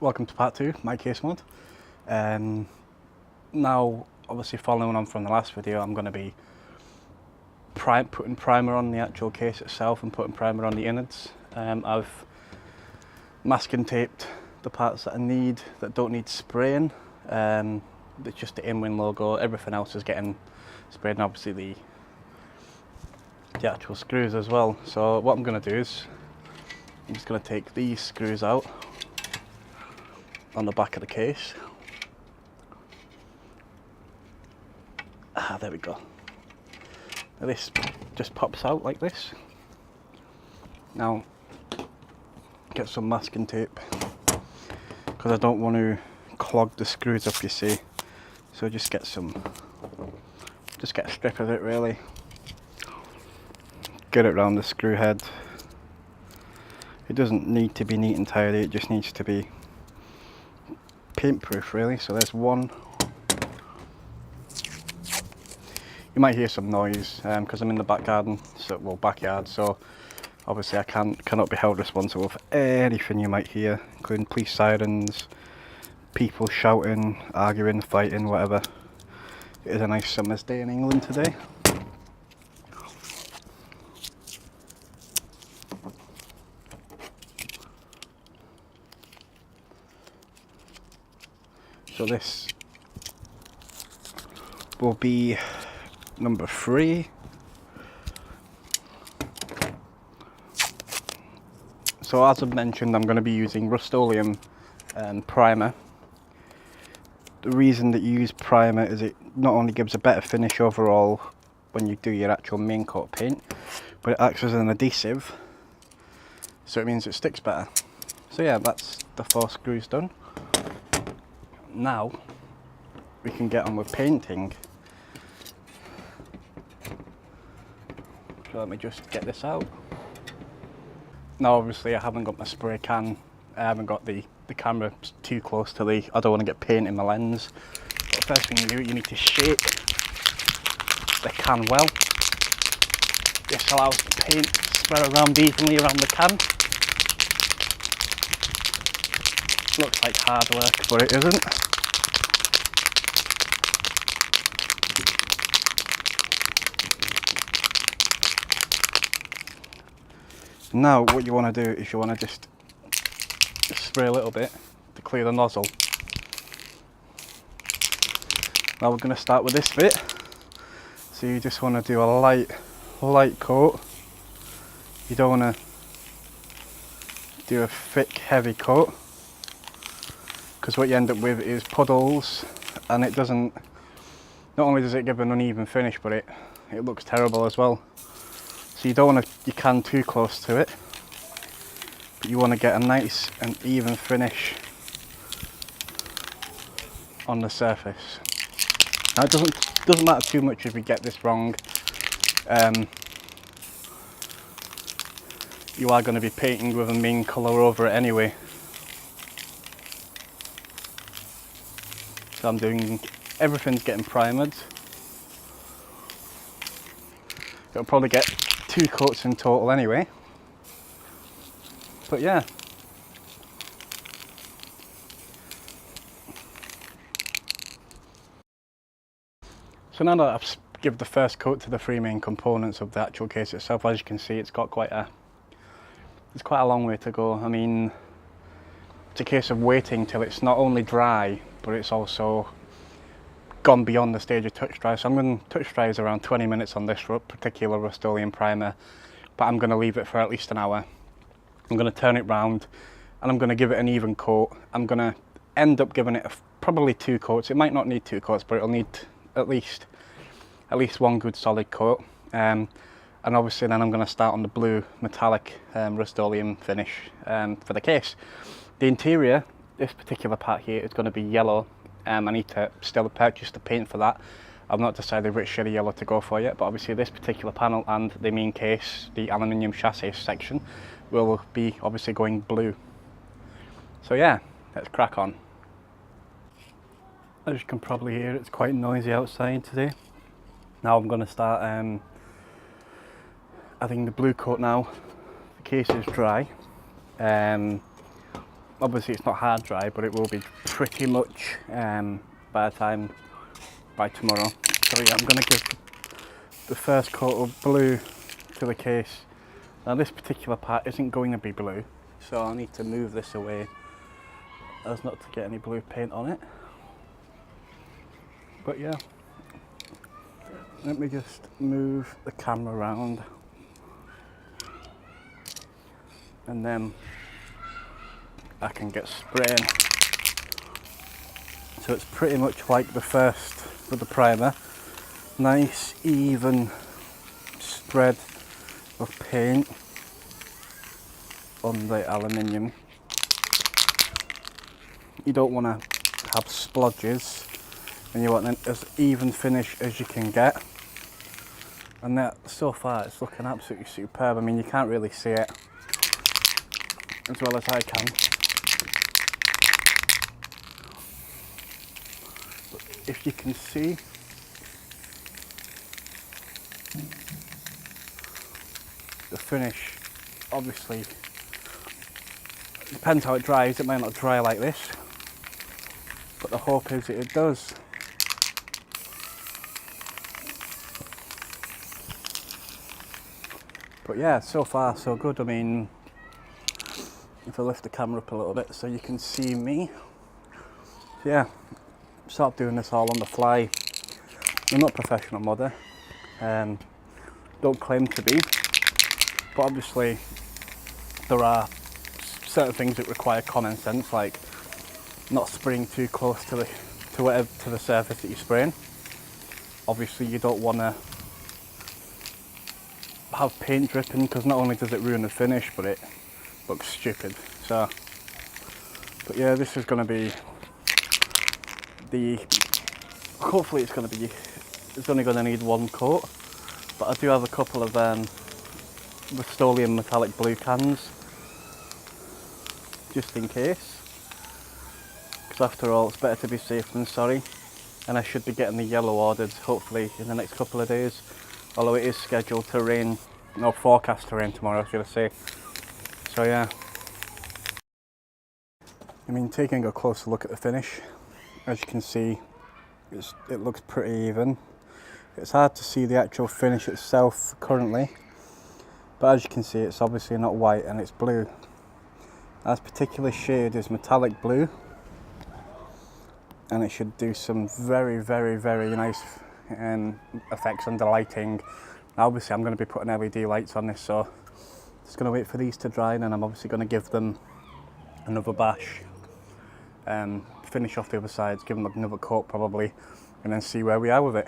Welcome to part 2, my case mod. Now, obviously following on from the last video, I'm going to be putting primer on the actual case itself and putting primer on the innards. I've masking taped the parts that I need that don't need spraying. It's just the InWin logo, everything else is getting sprayed, and obviously the actual screws as well. So what I'm going to do is, I'm just going to take these screws out on the back of the case. There we go. Now this just pops out like this. Now get some masking tape because I don't want to clog the screws up, you see. So just get a strip of it really. Get it around the screw head. It doesn't need to be neat and tidy, it just needs to be paint proof really. So there's one. You might hear some noise because I'm in the back garden, backyard, so obviously I cannot be held responsible for anything you might hear, including police sirens, people shouting, arguing, fighting, whatever. It is a nice summer's day in England today. So this will be number 3. So as I've mentioned, I'm going to be using Rust-Oleum primer. The reason that you use primer is it not only gives a better finish overall when you do your actual main coat paint, but it acts as an adhesive, so it means it sticks better. So yeah, that's the 4 screws done. Now we can get on with painting. So let me just get this out. Now obviously I haven't got my spray can, I haven't got the camera too close to I don't want to get paint in my lens. But the first thing you do, you need to shake the can well. This allows the paint to spread around evenly around the can. Looks like hard work, but it isn't. Now what you want to do is you want to just spray a little bit to clear the nozzle. Now we're going to start with this bit. So you just want to do a light coat. You don't want to do a thick heavy coat, because what you end up with is puddles, and it doesn't, not only does it give an uneven finish, but it looks terrible as well. So you don't want your can too close to it, but you want to get a nice and even finish on the surface. Now it doesn't matter too much if you get this wrong. You are going to be painting with a main colour over it anyway. So I'm doing, everything's getting primed. It'll probably get 2 coats in total anyway. But yeah. So now that I've given the first coat to the 3 main components of the actual case itself, as you can see, it's got quite a long way to go. I mean, it's a case of waiting till it's not only dry, but it's also gone beyond the stage of touch dry. So I'm going to touch dry is around 20 minutes on this particular Rust-Oleum primer, but I'm going to leave it for at least an hour. I'm going to turn it round and I'm going to give it an even coat. I'm going to end up giving it probably 2 coats. It might not need 2 coats, but it'll need at least 1 good solid coat. And obviously then I'm going to start on the blue metallic Rust-Oleum finish for the case. The interior, this particular part here, is going to be yellow. I need to still purchase the paint for that. I've not decided which shade of yellow to go for yet, but obviously this particular panel and the main case, the aluminium chassis section, will be obviously going blue. So yeah, let's crack on. As you can probably hear, it's quite noisy outside today. Now I'm going to start adding the blue coat now. The case is dry. obviously it's not hard dry, but it will be pretty much by tomorrow. So yeah, I'm going to give the first coat of blue to the case. Now this particular part isn't going to be blue, so I need to move this away as not to get any blue paint on it. But yeah, let me just move the camera around, and then I can get spraying. So it's pretty much like the first with the primer. Nice even spread of paint on the aluminium. You don't want to have splodges, and you want an as even finish as you can get. And that, so far it's looking absolutely superb. I mean, you can't really see it as well as I can. But if you can see, the finish, obviously, depends how it dries. It might not dry like this, but the hope is that it does. But yeah, so far so good. I mean, if I lift the camera up a little bit so you can see me. So yeah, start doing this all on the fly. I'm not a professional modder, don't claim to be, but obviously there are certain things that require common sense, like not spraying too close to the surface that you're spraying. Obviously you don't want to have paint dripping, because not only does it ruin the finish, but it looks stupid. So, but yeah, this is going to be hopefully it's only going to need one coat, but I do have a couple of Rust-Oleum metallic blue cans just in case, because after all it's better to be safe than sorry. And I should be getting the yellow ordered hopefully in the next couple of days, although it is scheduled to rain, no, forecast to rain tomorrow, should I say. So yeah, I mean, taking a closer look at the finish, as you can see, it looks pretty even. It's hard to see the actual finish itself currently, but as you can see, it's obviously not white and it's blue. This particular shade is metallic blue, and it should do some very, very, very nice effects under lighting. Now, obviously I'm going to be putting LED lights on this, so just going to wait for these to dry, and then I'm obviously going to give them another bash, finish off the other sides, give them another coat probably, and then see where we are with it.